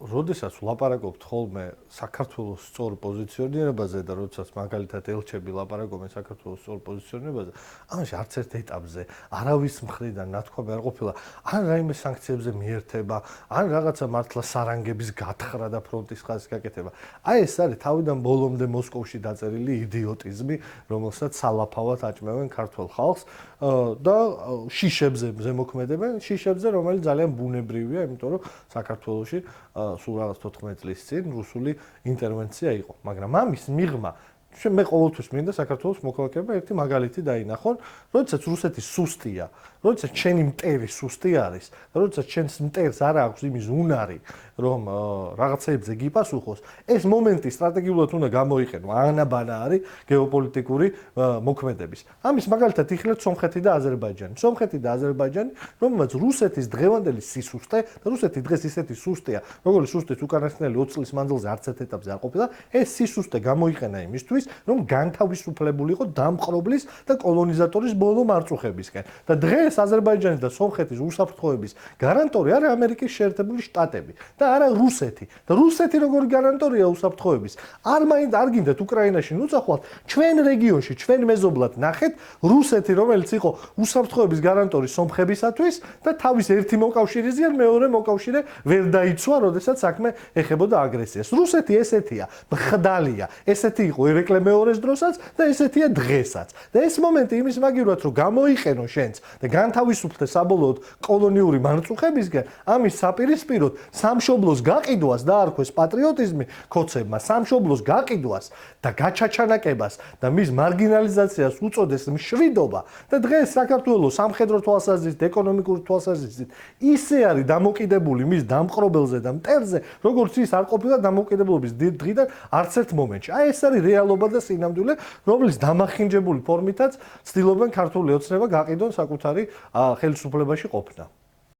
როდესაც ვლაპარაკობთ ხოლმე საქართველოს სწორ პოზიციონირებაზე და როდესაც მაგალითად ელჩები ლაპარაკობენ საქართველოს სწორ პოზიციონირებაზე, ამაში არც ერთ ეტაპზე არავის მხრიდან ნათქვამი არ ყოფილა, ან რაიმე სანქციებზე მიერთება, ან რაღაცა მართლა სარანგების გათხრა და ფრონტის ხაზის გაკეთება. აი ეს არის თავიდან ბოლომდე მოსკოვში დაწერილი იდიოტიზმი, რომელსაც სალაფავად აჭმევენ ქართულ ხალხს და შიშებზე ზემოქმედებენ, შიშებზე, რომელიც ძალიან ბუნებრივია, იმიტომ რომ საქართველოში სულ რაღაც 14 წლის წინ რუსული ინტერვენცია იყო, მაგრამ ამის მიღმა მე ყოველთვის მინდა საქართველოს მოქალაქეებმა ერთი მაგალითი დაინახონ, როდესაც რუსეთი სუსტია, როდესაც ჩვენი მტერი სუსტი არის და როდესაც ჩვენს მტერს არ აქვს იმის უნარი, რომ რაღაცეებზე გიპასუხოს, ეს მომენტი სტრატეგიულად უნდა გამოიყენო, ანაბანა არის გეოპოლიტიკური მოქმედების. ამის მაგალითად იხილეთ სომხეთი და აზერბაიჯანი. სომხეთი და აზერბაიჯანი, რომელმაც რუსეთის დღევანდელი სისუსტე და რუსეთი დღეს ისეთი სუსტია, როგორც სუსტიც უკანასკნელი 20 წლის მანძილზე არც ერთ ეტაპზე არ ყოფილა, ეს სისუსტე გამოიყენა იმისთვის, რომ განთავისუფლებულიყო დამყრობლის და კოლონიზატორის ბოლო მარწუხებისკენ. და დღეს აზერბაიჯანის და სომხეთის უსაფრთხოების გარანტორი არის ამერიკის შეერთებული შტატები და არა რუსეთი. და რუსეთი როგორი გარანტორია უსაფრთხოების? არ გინდათ უკრაინაში ნუწახვალთ, ჩვენ რეგიონში, ჩვენ მეზობლად ნახეთ რუსეთი, რომელიც იყო უსაფრთხოების გარანტორი სომხებისათვის და თავის ერთი მოკავშირეზე მეორე მოკავშირე ვერ დაიცვა, როდესაც საქმე ეხებოდა აგრესიას. რუსეთი ესეთია, მხდალია, ესეთი იყო ერეკლე მეორის დროსაც და ესეთია დღესაც. და ეს მომენტი იმის მაგივრად რომ გამოიყენო შენც და განთავისუფლდე საბოლოოდ კოლონიური მარწუხებისგან, ამის საპირისპიროდ სამშობლოს გაყიდვას დაარქვეს პატრიოტიზმი ქოცებმა, სამშობლოს გაყიდვას და გაჩაჩანაკებას და მის მარგინალიზაციას უწოდეს მშვიდობა და დღეს საქართველოს სამხედრო თვალსაზრისით, ეკონომიკური თვალსაზრისით ისე არის დამოკიდებული მის დამყრობელზე და მტერზე, როგორც ის არ ყოფილა დამოკიდებულობის დღიდან არც ერთ მომენტში. აი ეს არის რეალობა და სინამდვილე, რომლის დამახინჯებული ფორმითაც ცდილობენ ქართული ოცნება გაყიდონ საკუთარი ხელისუფლებაში ყოფნა.